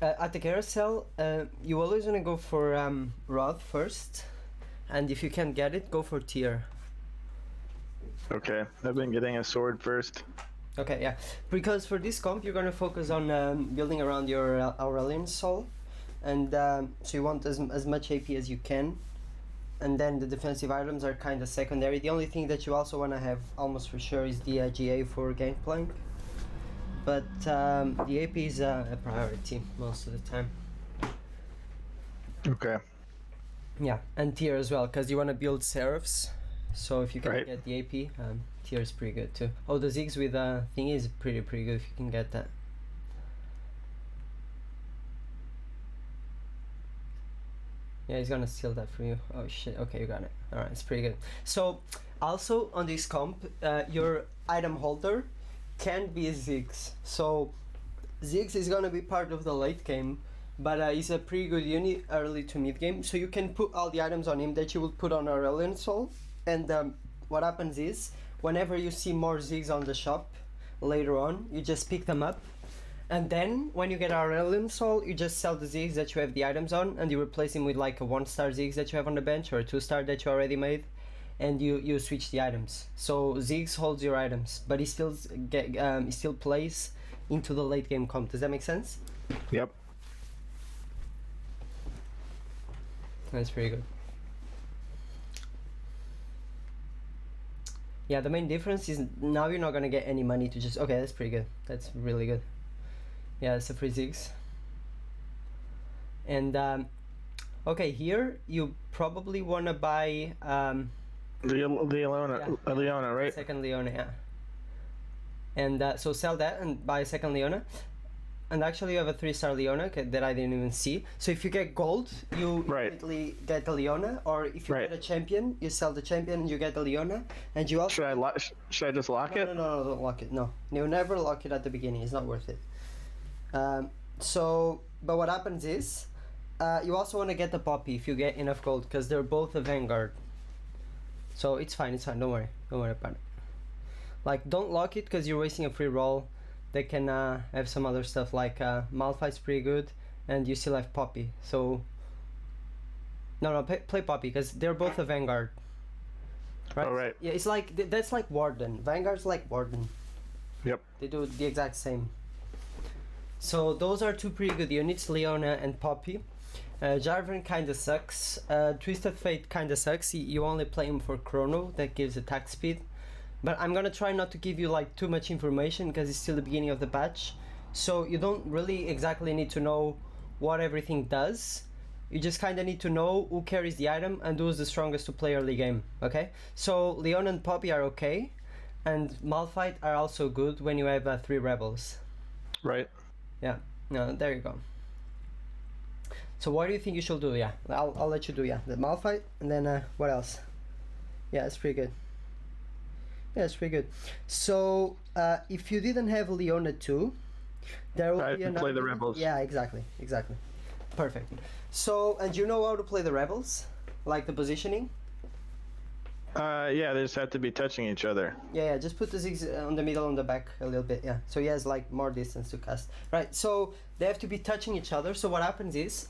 At the carousel, you always want to go for rod first, and if you can get it, go for tier. Okay, I've been getting a sword first. Okay, yeah, because for this comp you're gonna focus on building around your Aurelian Soul, and so you want as much AP as you can, and then the defensive items are kind of secondary. The only thing that you also want to have almost for sure is the GA for Gangplank, but the AP is a priority most of the time. Okay. Yeah, and tier as well, because you want to build Seraphs, so if you can Right. get the AP, tier is pretty good too. Oh, the Ziggs with thingy is pretty good if you can get that. Yeah, he's gonna steal that for you. Oh shit, okay, you got it. Alright, it's pretty good. So, also on this comp, your item holder can be Ziggs. So, Ziggs is gonna be part of the late game, but he's a pretty good unit early to mid game. So you can put all the items on him that you would put on Aurelian Soul. And what happens is, whenever you see more Ziggs on the shop later on, you just pick them up. And then, when you get Aurelian Soul, you just sell the Ziggs that you have the items on, and you replace him with like a 1-star Ziggs that you have on the bench, or a 2-star that you already made, and you switch the items. So Ziggs holds your items, but he still plays into the late game comp. Does that make sense? Yep. That's pretty good. Yeah, the main difference is now you're not gonna get any money to just... Okay, that's pretty good. That's really good. Yeah, it's a free Ziggs. And okay, here you probably wanna buy Leona, right? second Leona, yeah. And so sell that and buy a second Leona. And actually you have a 3-star Leona that I didn't even see. So if you get gold, you immediately get the Leona. Or if you get a champion, you sell the champion and you get the Leona. And you also... Should I just lock it? No, don't lock it. No. You never lock it at the beginning. It's not worth it. But what happens is, you also want to get the Poppy if you get enough gold, because they're both a Vanguard. So it's fine, don't worry about it. Like, don't lock it because you're wasting a free roll. They can have some other stuff like Malphite's pretty good, and you still have Poppy. So no, play Poppy because they're both a Vanguard. Right? Oh, right. Yeah, it's like that's like Warden. Vanguard's like Warden. Yep. They do the exact same. So those are two pretty good units, Leona and Poppy. Jarvan kinda sucks. Twisted Fate kinda sucks. You only play him for Chrono, that gives attack speed. But I'm gonna try not to give you like too much information because it's still the beginning of the patch. So you don't really exactly need to know what everything does. You just kinda need to know who carries the item and who's the strongest to play early game, okay? So Leona and Poppy are okay, and Malphite are also good when you have 3 rebels. Right. Yeah, no, there you go. So what do you think you should do? Yeah, I'll let you do, yeah. The Malphite, and then what else? Yeah, it's pretty good. Yeah, it's pretty good. So if you didn't have Leona too, there will be another... play the rebels. Yeah, exactly. Perfect. So, and you know how to play the rebels? Like the positioning? Yeah, they just have to be touching each other. Yeah, just put the Ziggs on the middle, on the back a little bit, yeah. So he has like more distance to cast. Right, so they have to be touching each other. So what happens is,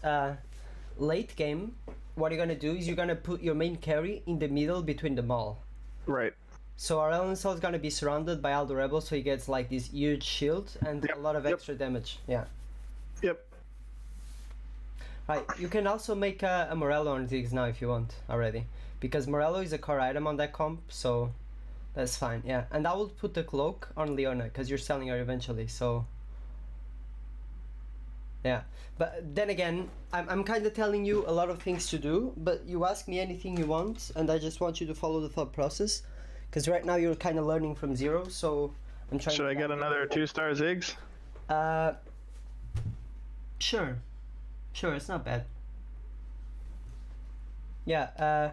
late game, what you're gonna do is you're gonna put your main carry in the middle between them all. Right. So Aurelian Soul is gonna be surrounded by all the rebels, so he gets like this huge shield and a lot of extra damage. Yeah. Yep. Right, you can also make a Morello on Ziggs now if you want already, because Morello is a core item on that comp, so that's fine. Yeah, and I will put the cloak on Leona because you're selling her eventually. So yeah, but then again, I'm kind of telling you a lot of things to do, but you ask me anything you want, and I just want you to follow the thought process, because right now you're kind of learning from zero. So I'm trying. Should I get another 2-star Ziggs? Sure, it's not bad. Yeah,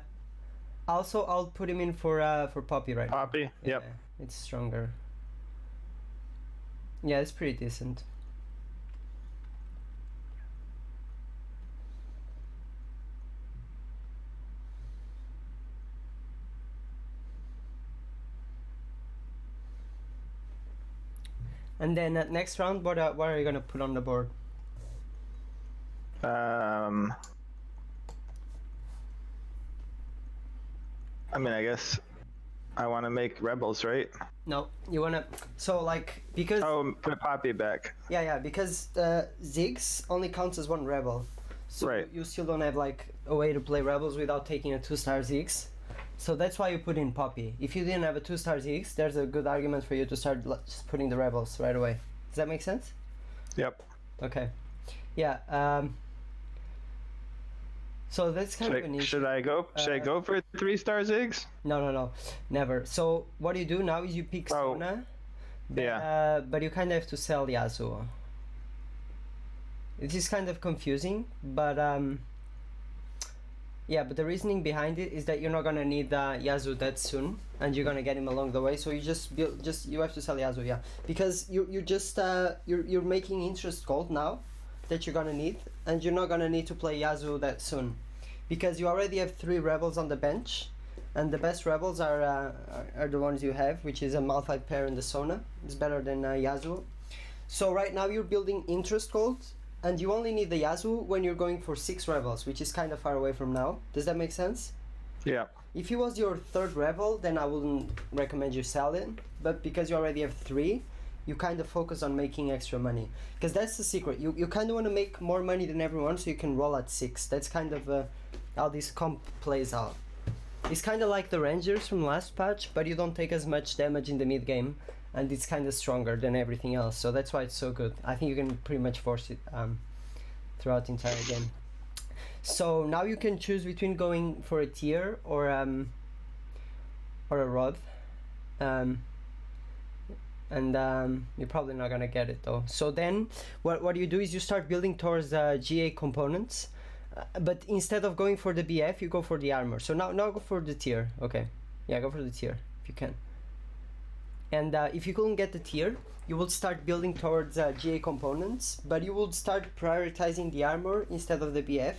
also I'll put him in for Poppy right now. Poppy? Yep. Yeah, it's stronger. Yeah, it's pretty decent. And then next round, what are you gonna put on the board? I mean, I guess I want to make rebels, right? No, you wanna. So like because. Oh, put Poppy back. Yeah, because Ziggs only counts as one rebel. So Right. you still don't have like a way to play rebels without taking a 2-star Ziggs. So that's why you put in Poppy. If you didn't have a 2-star Ziggs, there's a good argument for you to start just putting the rebels right away. Does that make sense? Yep. Okay. Yeah. So that's kind of an issue. Should I go? Should I go for 3-star Ziggs? No, never. So what you do now is you pick Sona. Yeah. But you kind of have to sell Yasuo. It is kind of confusing, but yeah. But the reasoning behind it is that you're not gonna need Yasuo that soon, and you're gonna get him along the way. So you you have to sell Yasuo, yeah, because you're making interest gold now that you're gonna need, and you're not gonna need to play Yasuo that soon, because you already have 3 rebels on the bench, and the best rebels are the ones you have, which is a Malphite pair and the Sona. It's better than Yasuo. So right now you're building interest gold, and you only need the Yasuo when you're going for 6 rebels, which is kind of far away from now. Does that make sense? Yeah. If he was your 3rd rebel, then I wouldn't recommend you sell it. But because you already have 3, you kind of focus on making extra money. Because that's the secret. You kind of want to make more money than everyone so you can roll at 6. That's kind of how this comp plays out. It's kind of like the Rangers from last patch, but you don't take as much damage in the mid game, and it's kind of stronger than everything else. So that's why it's so good. I think you can pretty much force it throughout the entire game. So now you can choose between going for a tier or a rod, and you're probably not gonna get it though. So then what you do is you start building towards GA components. But instead of going for the BF, you go for the armor. So now go for the tier. Okay, yeah, go for the tier if you can. And if you couldn't get the tier, you will start building towards GA components, but you will start prioritizing the armor instead of the BF,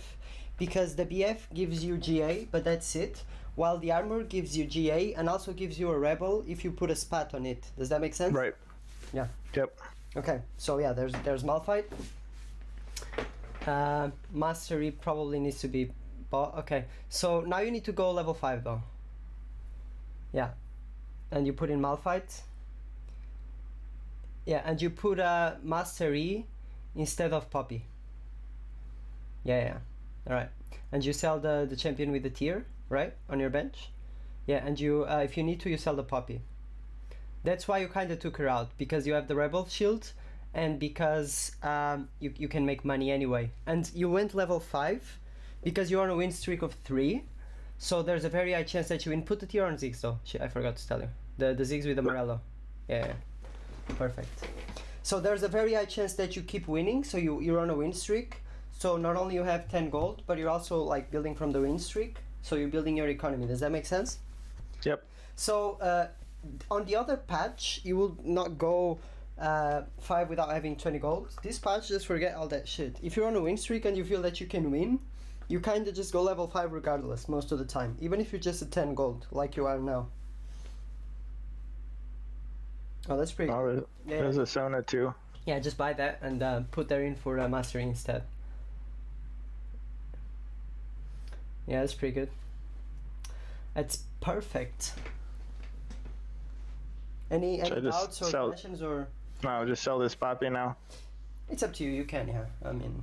because the BF gives you GA, but that's it, while the armor gives you GA and also gives you a rebel if you put a spat on it. Does that make sense? Right. Yeah. Yep. Okay, so yeah, there's Malphite. Mastery probably needs to be bought. Okay, so now you need to go level 5 though. Yeah, and you put in Malphite. Yeah, and you put Mastery instead of Poppy. Yeah. Alright, and you sell the champion with the tier, right, on your bench. Yeah, and you if you need to, you sell the Poppy. That's why you kind of took her out, because you have the Rebel shield, and because you can make money anyway. And you went level 5 because you're on a win streak of 3, so there's a very high chance that you win. Put the tier on Ziggs though. Shit, I forgot to tell you. The Ziggs with the Morello. Yeah, perfect. So there's a very high chance that you keep winning, so you're on a win streak. So not only you have 10 gold, but you're also like building from the win streak, so you're building your economy. Does that make sense? Yep. So on the other patch, you will not go 5 without having 20 gold. This patch, just forget all that shit. If you're on a win streak and you feel that you can win, you kind of just go level 5 regardless most of the time, even if you're just at 10 gold like you are now. Oh, that's pretty good. Yeah, There's a Sona too. yeah, just buy that and put that in for mastery instead. Yeah, that's pretty good. That's perfect. Any doubts or questions or? No, I'll just sell this Poppy now. It's up to you. You can, yeah. I mean,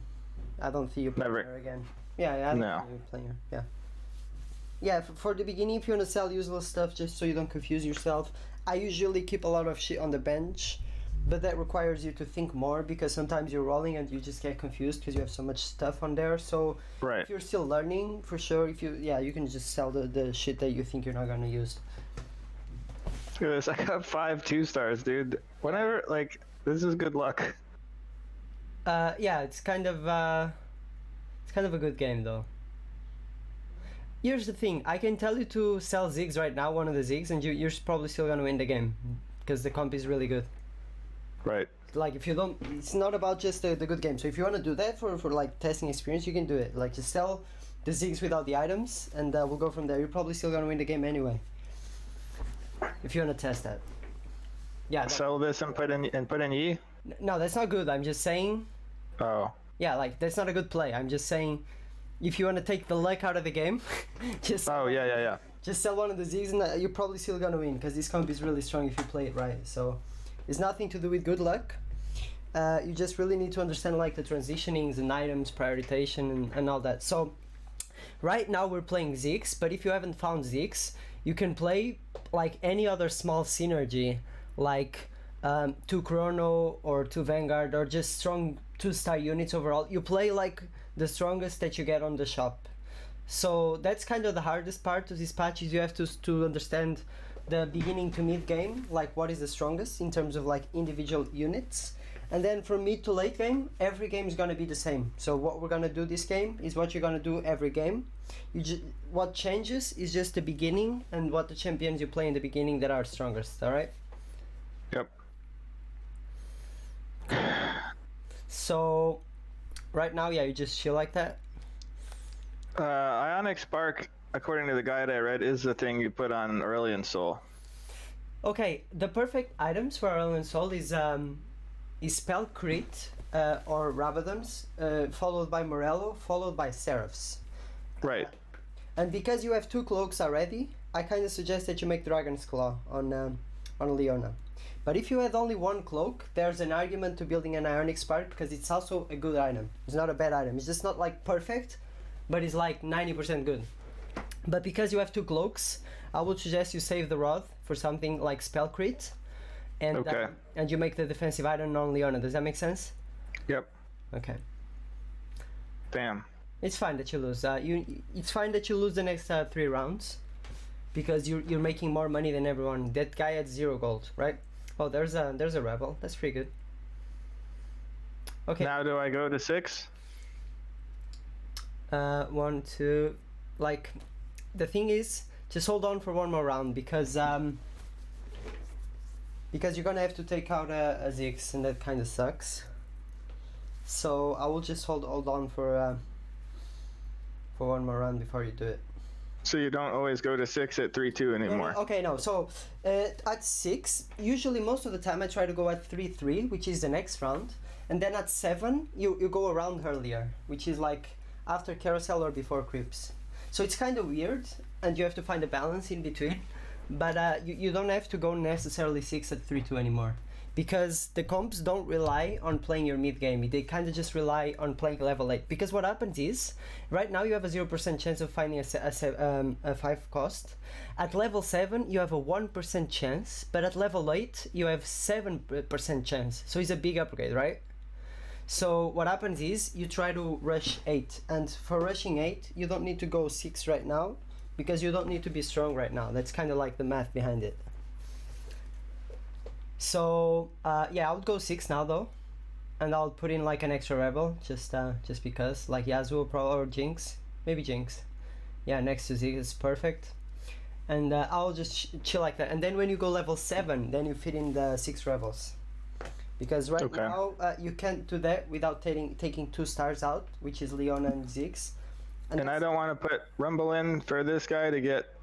I don't see you playing her again. Yeah, I don't see you playing her. Yeah. Yeah, for the beginning, if you want to sell useless stuff just so you don't confuse yourself, I usually keep a lot of shit on the bench, but that requires you to think more, because sometimes you're rolling and you just get confused because you have so much stuff on there. So if you're still learning, for sure, you can just sell the shit that you think you're not gonna use. Look at this, I got 5 2-stars, dude. Whenever, like, this is good luck. Yeah, it's kind of a good game though. Here's the thing, I can tell you to sell Ziggs right now, one of the Ziggs, and you're probably still gonna win the game, because the comp is really good. Right. Like, if you don't, it's not about just the good game. So if you want to do that for like testing experience, you can do it. Like, just sell the Ziggs without the items, and we'll go from there. You're probably still gonna win the game anyway, if you want to test that. Yeah. Sell this and put in Yi? No, that's not good. I'm just saying. Oh. yeah, like that's not a good play. I'm just saying, if you want to take the luck out of the game, just Oh yeah. just sell one of the Ziggs and you're probably still gonna win because this comp is really strong if you play it right. So it's nothing to do with good luck. You just really need to understand like the transitionings and items, prioritization and all that. So right now we're playing Ziggs, but if you haven't found Ziggs, you can play like any other small synergy, like 2 Chrono or 2 Vanguard or just strong 2-star units overall. You play like the strongest that you get on the shop. So that's kind of the hardest part of this patch, is you have to understand the beginning to mid game, like what is the strongest in terms of like individual units. And then from mid to late game, every game is going to be the same. So what we're going to do this game is what you're going to do every game. What changes is just the beginning and what the champions you play in the beginning that are strongest, alright? Yep. So right now, yeah, you just chill like that. Ionic Spark, according to the guide I read, is the thing you put on Aurelion Soul. Okay, the perfect items for Aurelion Soul is Spell Crit or Rabadons, followed by Morello, followed by Seraphs. Right. And because you have 2 cloaks already, I kind of suggest that you make Dragon's Claw on Leona. But if you had only 1 cloak, there's an argument to building an Ionic Spark because it's also a good item. It's not a bad item. It's just not like perfect, but it's like 90% good. But because you have 2 cloaks, I would suggest you save the Rod for something like Spell Crit. And, Okay. And you make the defensive item on Leona. Does that make sense? Yep. Okay. Damn. It's fine that you lose. It's fine that you lose the next 3 rounds, because you're making more money than everyone. That guy had 0 gold, right? Oh, there's a rebel. That's pretty good. Okay. Now do I go to 6? 1, 2. Like, the thing is, just hold on for one more round because you're gonna have to take out a Ziggs, and that kind of sucks. So I will just hold on for one more round before you do it. So you don't always go to 6 at 3-2 anymore. No, okay, no. So at 6, usually most of the time I try to go at 3-3, which is the next round, and then at 7 you go around earlier, which is like after carousel or before creeps. So it's kind of weird, and you have to find a balance in between. But you don't have to go necessarily 6 at 3-2 anymore, because the comps don't rely on playing your mid game. They kind of just rely on playing level 8. Because what happens is, right now you have a 0% chance of finding a 5 cost. At level 7 you have a 1% chance, but at level 8 you have 7% chance. So it's a big upgrade, right? So what happens is you try to rush 8, and for rushing 8 you don't need to go 6 right now, because you don't need to be strong right now. That's kind of like the math behind it. So yeah, I would go 6 now though, and I'll put in like an extra rebel just because, like Yasuo or Jinx, maybe Jinx. Yeah, next to Ziggs is perfect, and I'll just chill like that. And then when you go level 7, then you fit in the 6 rebels, because right now you can't do that without taking 2 stars out, which is Leona and Ziggs. And I don't want to put Rumble in for this guy to get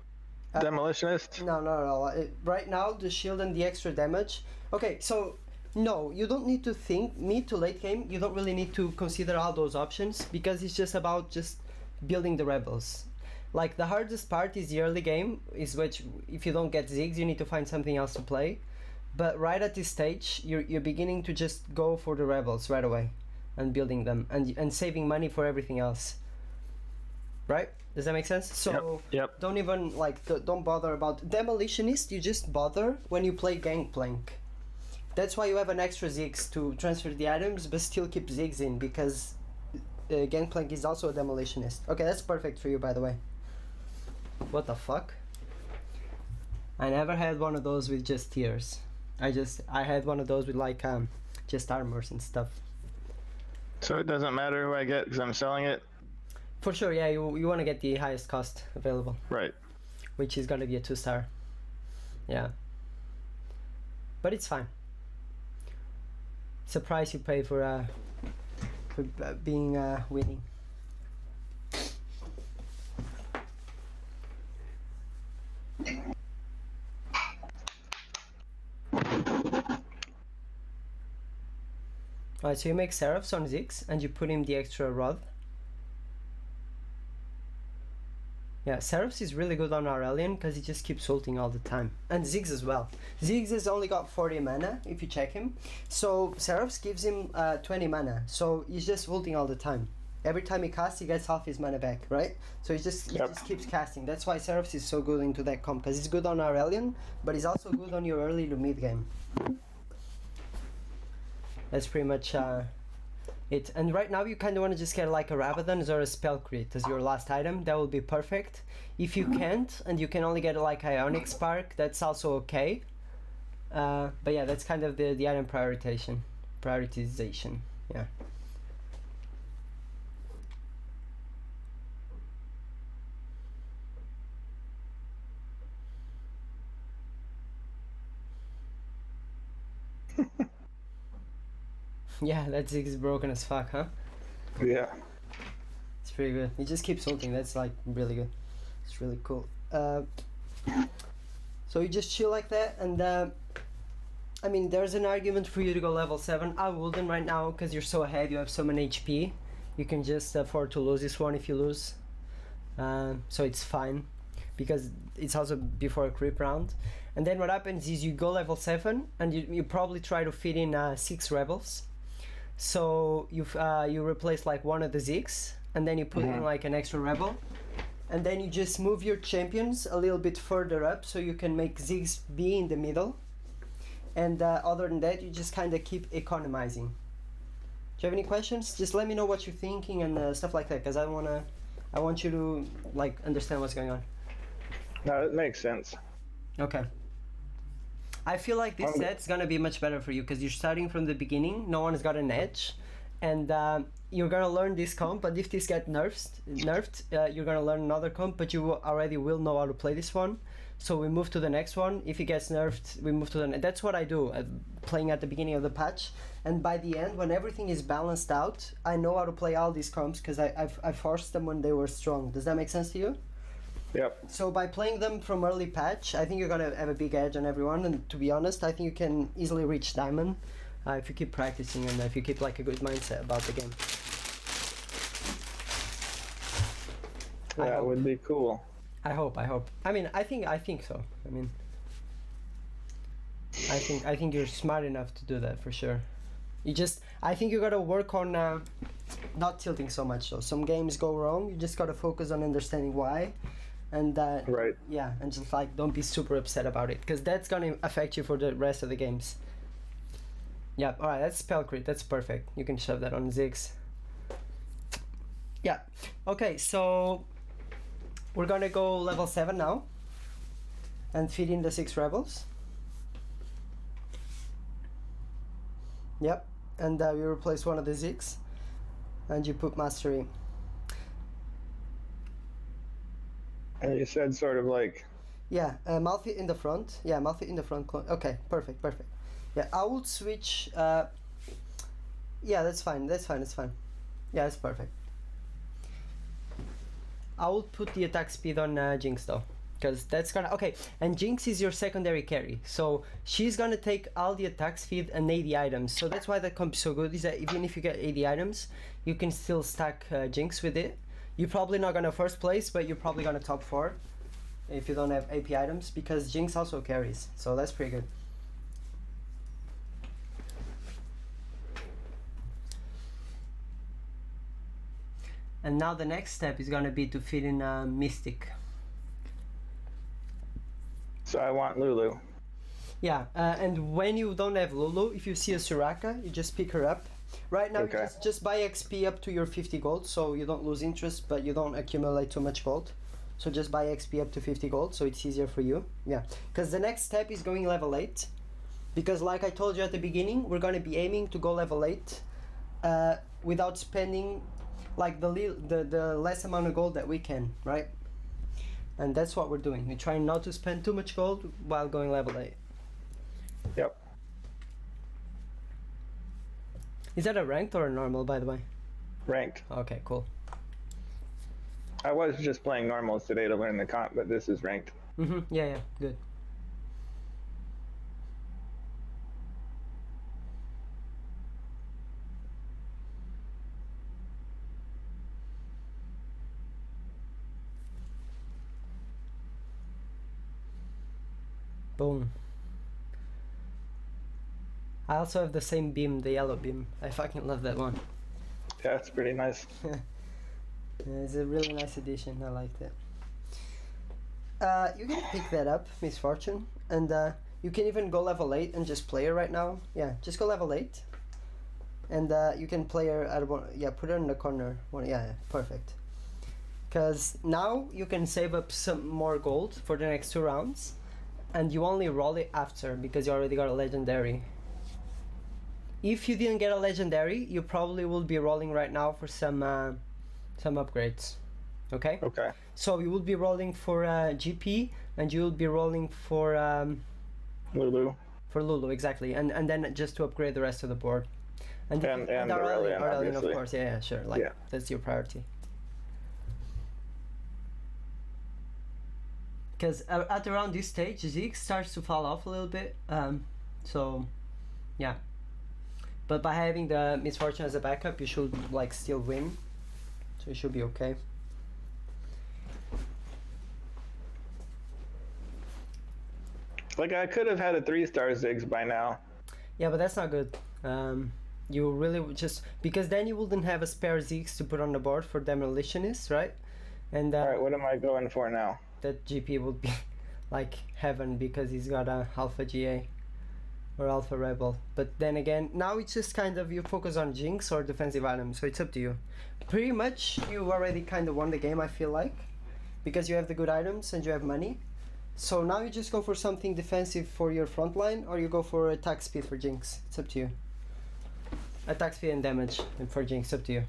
Demolitionist? No. Right now, the shield and the extra damage. Okay, so no, you don't need to think mid to late game. You don't really need to consider all those options, because it's just about just building the rebels. Like, the hardest part is the early game, is which if you don't get Ziggs, you need to find something else to play. But right at this stage, you're beginning to just go for the rebels right away and building them and saving money for everything else. Right? Does that make sense? So yep. Don't even don't bother about Demolitionist. You just bother when you play Gangplank. That's why you have an extra Ziggs to transfer the items, but still keep Ziggs in, because Gangplank is also a Demolitionist. Okay, that's perfect for you, by the way. What the fuck? I never had one of those with just tears. I had one of those with like just armors and stuff. So it doesn't matter who I get because I'm selling it? For sure, yeah, you want to get the highest cost available. Right. Which is gonna be a 2-star. Yeah. But it's fine. It's a price you pay for being winning. Alright, so you make Seraphs on Ziggs and you put him the extra rod. Yeah, Seraphs is really good on Aurelian because he just keeps ulting all the time. And Ziggs as well. Ziggs has only got 40 mana if you check him. So Seraphs gives him 20 mana. So he's just ulting all the time. Every time he casts, he gets half his mana back, right? So he just keeps casting. That's why Seraphs is so good into that comp, because he's good on Aurelian, but he's also good on your early to mid game. That's pretty much it. And right now you kind of want to just get like a Rabadon or a Spell Crit as your last item. That will be perfect. If you can't, and you can only get like Ionic Spark, that's also okay. But yeah, that's kind of the item prioritization. Yeah. Yeah, that Ziggs is broken as fuck, huh? Yeah. It's pretty good. He just keeps ulting. That's like really good. It's really cool. So you just chill like that, and I mean, there's an argument for you to go level 7. I wouldn't right now because you're so ahead. You have so many HP. You can just afford to lose this one if you lose. So it's fine because it's also before a creep round. And then what happens is you go level 7 and you probably try to fit in 6 rebels. So you replace like one of the Ziggs, and then you put in like an extra rebel, and then you just move your champions a little bit further up so you can make Ziggs be in the middle. And other than that, you just kind of keep economizing. Do you have any questions? Just let me know what you're thinking and stuff like that, because I want you to like understand what's going on. No, it makes sense. Okay. I feel like this set's gonna be much better for you because you're starting from the beginning. No one's got an edge, and you're gonna learn this comp. But if this gets nerfed, you're gonna learn another comp. But you already will know how to play this one. So we move to the next one. If it gets nerfed, we move to the next. That's what I do, playing at the beginning of the patch. And by the end, when everything is balanced out, I know how to play all these comps because I forced them when they were strong. Does that make sense to you? Yep. So by playing them from early patch, I think you're gonna have a big edge on everyone. And to be honest, I think you can easily reach Diamond if you keep practicing and if you keep like a good mindset about the game. That would be cool. I hope. I mean, I think so. I mean, I think you're smart enough to do that for sure. I think you gotta work on not tilting so much. So some games go wrong. You just gotta focus on understanding why. And right. Yeah, and just like don't be super upset about it because that's gonna affect you for the rest of the games. Yeah, all right, that's spell crit. That's perfect. You can shove that on Ziggs. Yeah. Okay, so we're gonna go level 7 now, and feed in the 6 rebels. Yep, and you replace one of the Ziggs, and you put mastery. And you said sort of like... Yeah, Malphite in the front. Yeah, Malphite in the front. Okay, perfect. Yeah, I would switch... yeah, that's fine. Yeah, that's perfect. I would put the attack speed on Jinx though. Because that's gonna... Okay, and Jinx is your secondary carry. So she's gonna take all the attack speed and 80 items. So that's why that comp is so good, is that even if you get 80 items, you can still stack Jinx with it. You're probably not gonna first place, but you're probably gonna top 4 if you don't have AP items, because Jinx also carries, so that's pretty good. And now the next step is gonna be to fit in a Mystic. So I want Lulu. Yeah, and when you don't have Lulu, if you see a Soraka, you just pick her up. Right now, Okay. just buy XP up to your 50 gold, so you don't lose interest, but you don't accumulate too much gold. So just buy XP up to 50 gold, so it's easier for you. Yeah, because the next step is going level 8. Because like I told you at the beginning, we're going to be aiming to go level 8 without spending like the less amount of gold that we can, right? And that's what we're doing. We're trying not to spend too much gold while going level 8. Yep. Is that a ranked or a normal, by the way? Ranked. Okay, cool. I was just playing normals today to learn the comp, but this is ranked. Yeah, good. Boom. I also have the same beam, the yellow beam. I fucking love that one. Yeah, it's pretty nice. It's a really nice addition. I liked it. You can pick that up, Misfortune, and you can even go level 8 and just play her right now. Yeah, just go level 8. And you can play her at one. Yeah, put her in the corner. One. Yeah, perfect. Because now you can save up some more gold for the next 2 rounds, and you only roll it after because you already got a legendary. If you didn't get a legendary, you probably will be rolling right now for some upgrades. Okay? Okay. So you will be rolling for GP, and you will be rolling for Lulu. For Lulu, exactly, and then just to upgrade the rest of the board. And Aurelian, of obviously. course, yeah, sure. Like, Yeah. that's your priority. Because at around this stage, Zeke starts to fall off a little bit. So, yeah. But by having the Misfortune as a backup, you should like still win. So you should be okay. Like I could have had a 3-star Ziggs by now. Yeah, but that's not good. You really would just because then you wouldn't have a spare Zeeks to put on the board for demolitionists, right? And All right, what am I going for now? that GP would be like heaven because he's got a Alpha GA or Alpha Rebel. But then again, now it's just kind of you focus on Jinx or defensive items, so it's up to you. Pretty much you already kind of won the game, I feel like, because you have the good items and you have money. So now you just go for something defensive for your front line, or you go for attack speed for Jinx. It's up to you. Attack speed and damage for Jinx, up to you.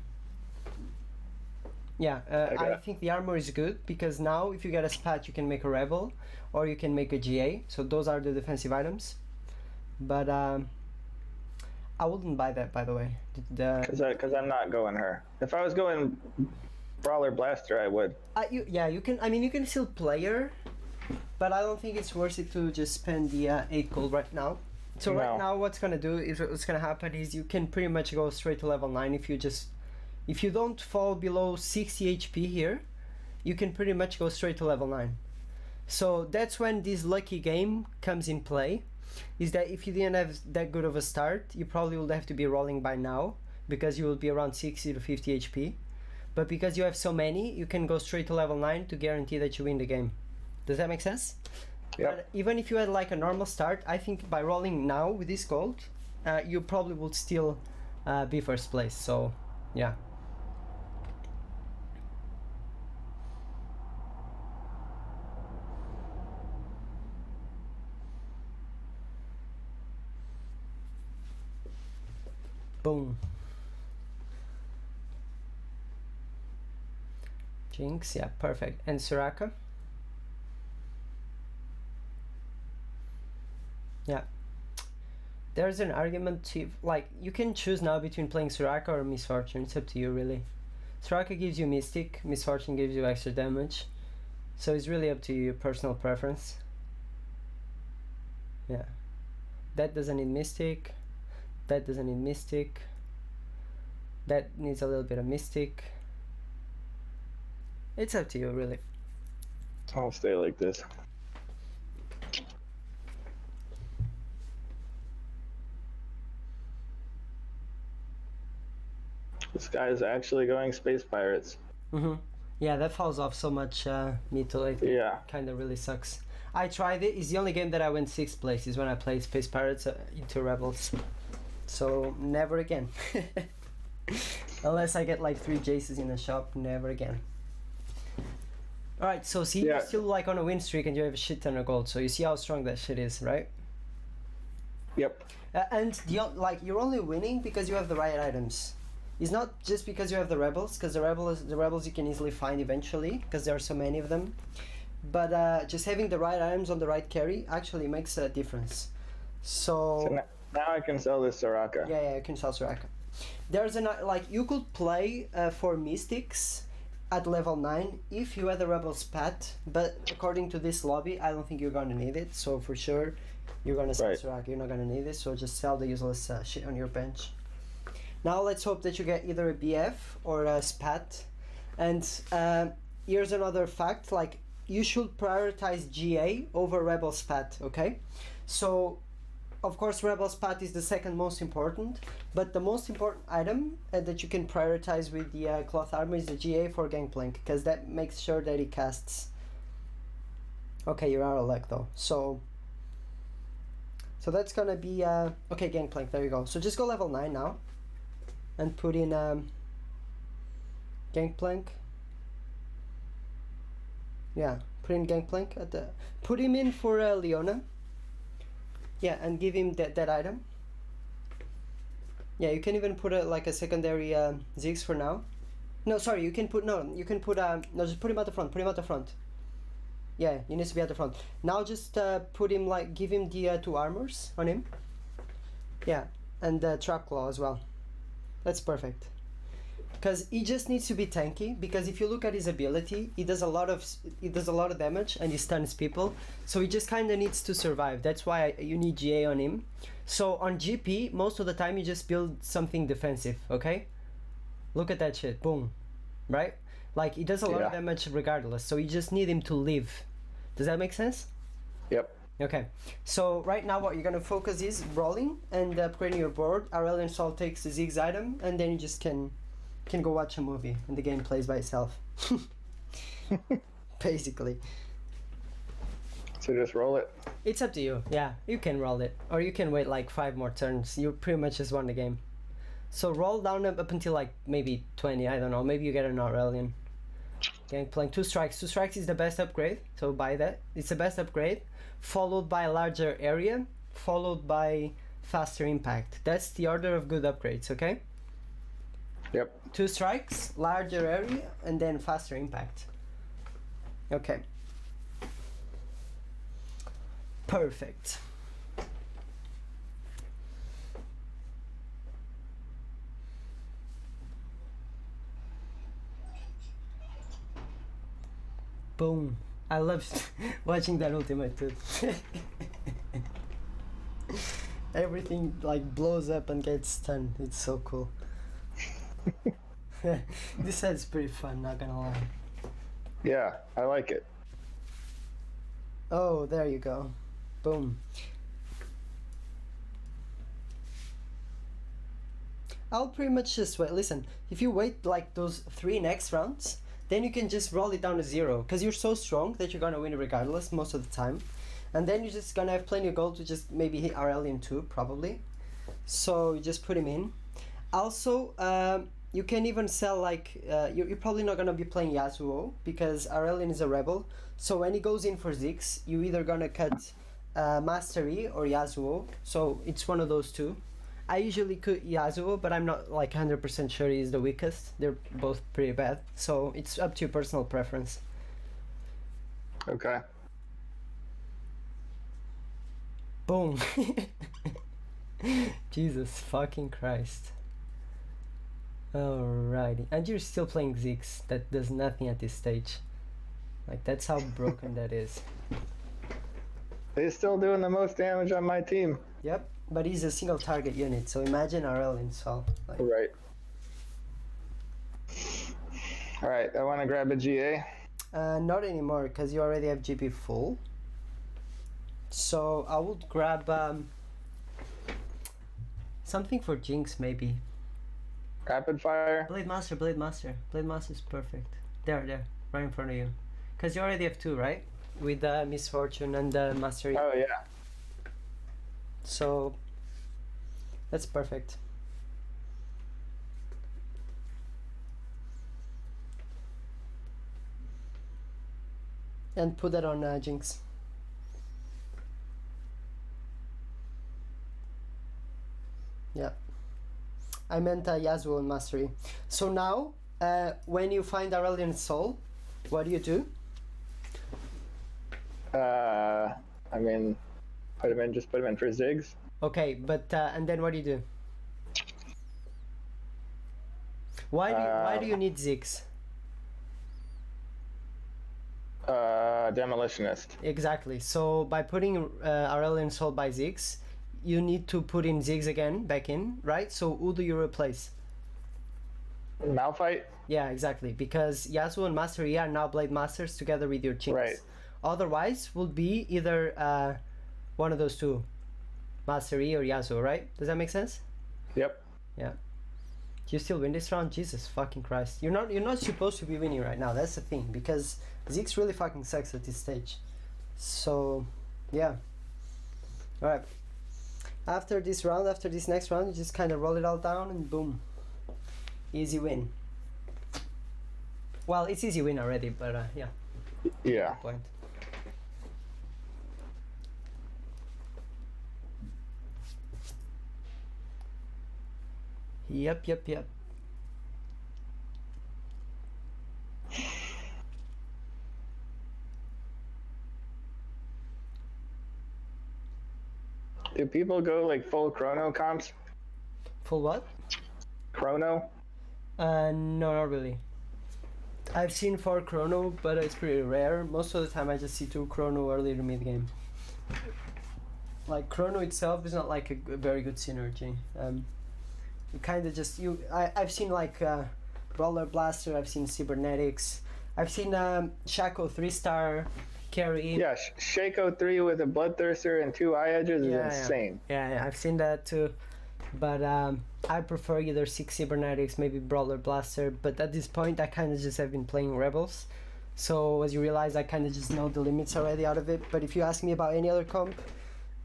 Yeah, I think the armor is good because now if you get a spat you can make a Rebel or you can make a GA. So those are the defensive items. But I wouldn't buy that, by the way. Because I'm not going her. If I was going Brawler Blaster, I would. You can. I mean, you can still play her, but I don't think it's worth it to just spend the 8 gold right now. So right now, what's gonna happen is you can pretty much go straight to level 9 if you don't fall below 60 HP here, you can pretty much go straight to level 9. So that's when this lucky game comes in play. Is that if you didn't have that good of a start, you probably would have to be rolling by now because you will be around 60 to 50 HP. But because you have so many, you can go straight to level 9 to guarantee that you win the game. Does that make sense? Yep. But even if you had like a normal start, I think by rolling now with this gold, you probably would still be first place. So, yeah. Boom. Jinx, yeah, perfect. And Soraka? Yeah. There's an argument to, like, you can choose now between playing Soraka or Misfortune. It's up to you, really. Soraka gives you Mystic, Misfortune gives you extra damage. So it's really up to you, your personal preference. Yeah. That doesn't need Mystic. That doesn't need Mystic. That needs a little bit of Mystic. It's up to you, really. I'll stay like this. This guy is actually going Space Pirates. Mm-hmm. Yeah, that falls off so much mid to late. Yeah. Kind of really sucks. I tried it. It's the only game that I went 6th place is when I played Space Pirates into Rebels. So never again. Unless I get like 3 Jaces in the shop, never again. Alright, so see, you're still like on a win streak and you have a shit ton of gold. So you see how strong that shit is, right? Yep. And you're only winning because you have the right items. It's not just because you have the rebels, because the rebels you can easily find eventually, because there are so many of them. But just having the right items on the right carry actually makes a difference. So now I can sell this Soraka. Yeah, you can sell Soraka. There's you could play for Mystics at level 9 if you had a rebel spat, but according to this lobby, I don't think you're gonna need it. So for sure, you're gonna sell Soraka. You're not gonna need it, so just sell the useless shit on your bench. Now let's hope that you get either a BF or a spat. And here's another fact, like you should prioritize GA over Rebel Spat, okay? So, of course, Rebel Spat is the second most important, but the most important item that you can prioritize with the Cloth Armor is the GA for Gangplank, because that makes sure that he casts. Okay, you're out of luck though. So that's gonna be, okay, Gangplank, there you go. So just go level 9 now, and put in Gangplank. Yeah, put in Gangplank at the, put him in for Leona. Yeah, and give him that item. Yeah, you can even put like a secondary Ziggs for now. No, sorry, you can put, no, just put him at the front, put him at the front. Yeah, he needs to be at the front. Now just put him, like, give him the 2 armors on him. Yeah, and the Trap Claw as well. That's perfect. Because he just needs to be tanky, because if you look at his ability, he does a lot of damage and he stuns people. So he just kind of needs to survive. That's why you need GA on him. So on GP, most of the time you just build something defensive, okay? Look at that shit, boom, right? Like, he does a lot of damage regardless, so you just need him to live. Does that make sense? Yep. Okay, so right now what you're gonna focus is rolling and upgrading your board. Aurelian Sol takes the Ziggs item, and then you just can go watch a movie, and the game plays by itself. Basically. So just roll it? It's up to you, yeah. You can roll it, or you can wait like 5 more turns. You pretty much just won the game. So roll down up until like maybe 20, I don't know, maybe you get an Aurelian. Gangplank, 2 strikes. 2 strikes is the best upgrade, so buy that. It's the best upgrade, followed by a larger area, followed by faster impact. That's the order of good upgrades, okay? Yep. 2 strikes, larger area, and then faster impact. Okay. Perfect. Boom. I love watching that ultimate too. Everything like blows up and gets stunned. It's so cool. This set's pretty fun, not gonna lie. Yeah, I like it. Oh, there you go. Boom. I'll pretty much just wait. Listen, if you wait like those 3 next rounds, then you can just roll it down to 0, because you're so strong that you're gonna win regardless most of the time. And then you're just gonna have plenty of gold to just maybe hit Aurelian too, probably. So you just put him in. Also, you can even sell like, you're probably not gonna be playing Yasuo, because Aurelian is a rebel. So when he goes in for Ziggs, you're either gonna cut Mastery or Yasuo. So it's one of those two. I usually cut Yasuo, but I'm not like 100% sure he's the weakest. They're both pretty bad, so it's up to your personal preference. Okay. Boom. Jesus fucking Christ. Alrighty. And you're still playing Ziggs. That does nothing at this stage. Like, that's how broken that is. He's still doing the most damage on my team. Yep. But he's a single target unit, so imagine Aurelian Sol. Like. Right. Alright, I want to grab a GA. Not anymore, because you already have GP full. So I would grab something for Jinx, maybe. Rapid fire. Blade Master, Blade Master. Blade Master is perfect. There, right in front of you. Because you already have 2, right? With Misfortune and Mastery. Oh, yeah. So that's perfect. And put that on Jinx. Yeah. I meant Yasuo and Mastery. So now, when you find Aurelian Sol, what do? I mean, just put him in for Ziggs. Okay, but and then what do? Why do you need Ziggs? Demolitionist. Exactly. So by putting Aurelian Sol by Ziggs, you need to put in Ziggs again, back in, right? So who do you replace? Malphite? Yeah, exactly. Because Yasuo and Master Yi are now Blade Masters together with your Jinx. Right. Otherwise, would be either one of those two, Master Yi or Yasuo, right? Does that make sense? Yep. Yeah. Do you still win this round? Jesus fucking Christ! You're not supposed to be winning right now. That's the thing, because Ziggs really fucking sucks at this stage. So, yeah. All right. After this round, after this next round, you just kind of roll it all down and boom, easy win. Well, it's easy win already, but yeah. Yeah. Point. Yep. Do people go like full chrono comps? Full what? Chrono? No, not really. I've seen 4 chrono, but it's pretty rare. Most of the time I just see 2 chrono early to mid game. Like chrono itself is not like a very good synergy. You kind of just I've seen like Roller Blaster. I've seen Cybernetics. I've seen Shaco 3-star carry. Yeah, Shaco 3 with a Bloodthirster and 2 Eye Edges is insane. Yeah, I've seen that too. But I prefer either 6 Cybernetics, maybe Brawler Blaster. But at this point, I kind of just have been playing Rebels. So as you realize, I kind of just know the limits already out of it. But if you ask me about any other comp,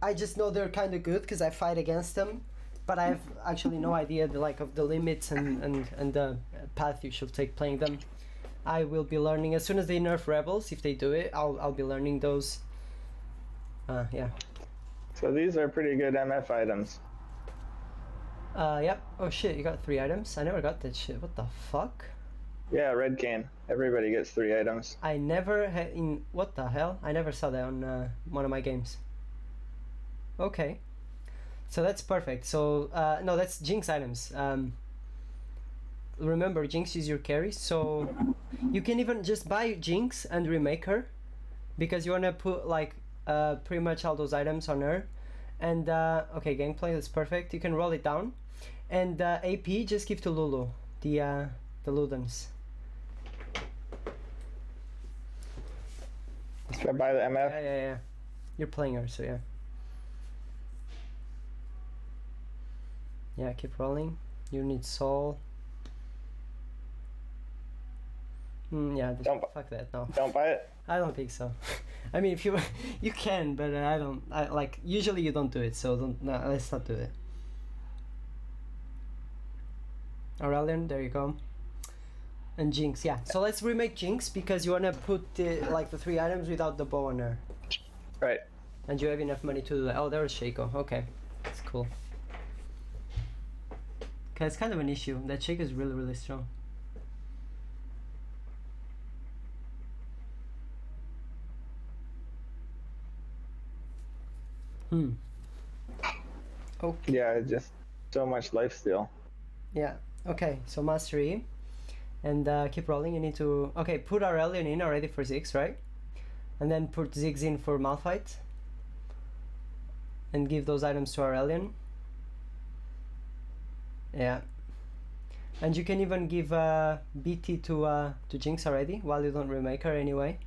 I just know they're kind of good because I fight against them. But I have actually no idea of the limits and the path you should take playing them. I will be learning as soon as they nerf Rebels. If they do it, I'll be learning those. Yeah. So these are pretty good MF items. Yep. Oh shit, you got 3 items? I never got that shit. What the fuck? Yeah, red cane. Everybody gets 3 items. I never had in. What the hell? I never saw that on one of my games. Okay. So that's perfect. So, no, that's Jinx items. Remember, Jinx is your carry, so you can even just buy Jinx and remake her, because you want to put like pretty much all those items on her. And okay, gameplay, that's perfect. You can roll it down, and AP just give to Lulu, the Ludens. Should I buy the MF? Yeah. You're playing her, so yeah. Yeah, keep rolling. You need soul. Yeah, fuck that. No. Don't buy it? I don't think so. I mean, if you you can, but I don't. I like usually you don't do it, so don't. No, let's not do it. Aurelian, there you go. And Jinx, yeah. So let's remake Jinx because you wanna put the 3 items without the bow on her. Right. And you have enough money to do that. Oh, there's Shaco. Okay, that's cool. Okay, it's kind of an issue. That Shaco is really, really strong. Okay. Yeah, just so much lifesteal. Yeah. Okay. So mastery, and keep rolling. You need to put Aurelion in already for Ziggs, right? And then put Ziggs in for Malphite. And give those items to Aurelion. Yeah. And you can even give BT to Jinx already while you don't remake her anyway.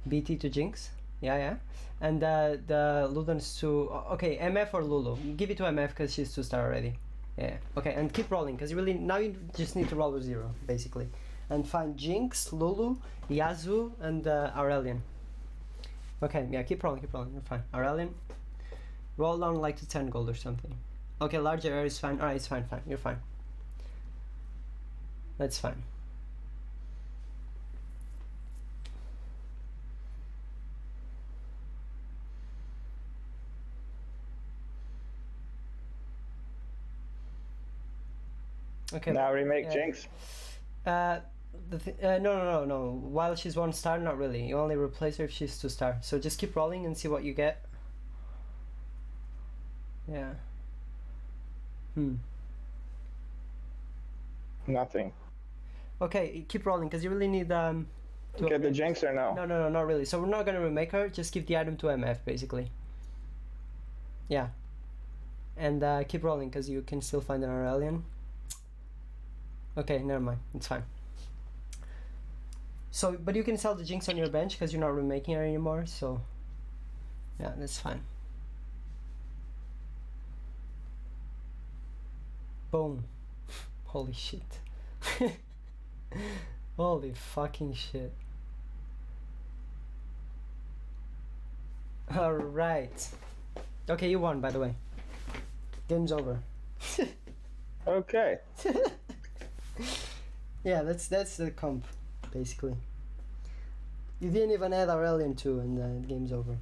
BT to Jinx. Yeah. And the Ludens to... Okay, MF or Lulu. Give it to MF because she's 2-star already. Yeah. Okay, and keep rolling because now you just need to roll with 0, basically. And find Jinx, Lulu, Yazoo, and Aurelion. Okay, yeah, keep rolling. You're fine. Aurelion. Roll down to 10 gold or something. Okay, larger area is fine. Alright, it's fine. You're fine. That's fine. Okay. Now remake Jinx. No. While she's 1-star, not really. You only replace her if she's 2-star. So just keep rolling and see what you get. Yeah. Nothing. Okay, keep rolling because you really need to get the Jinx or no? No, not really. So we're not gonna remake her. Just give the item to MF basically. Yeah. And keep rolling because you can still find an Aurelion. Okay, never mind. It's fine. So, but you can sell the Jinx on your bench because you're not remaking her anymore, so... Yeah, that's fine. Boom. Holy shit. Holy fucking shit. Alright. Okay, you won, by the way. Game's over. Okay. Yeah, that's the comp, basically. You didn't even add Aurelian too, and the game's over.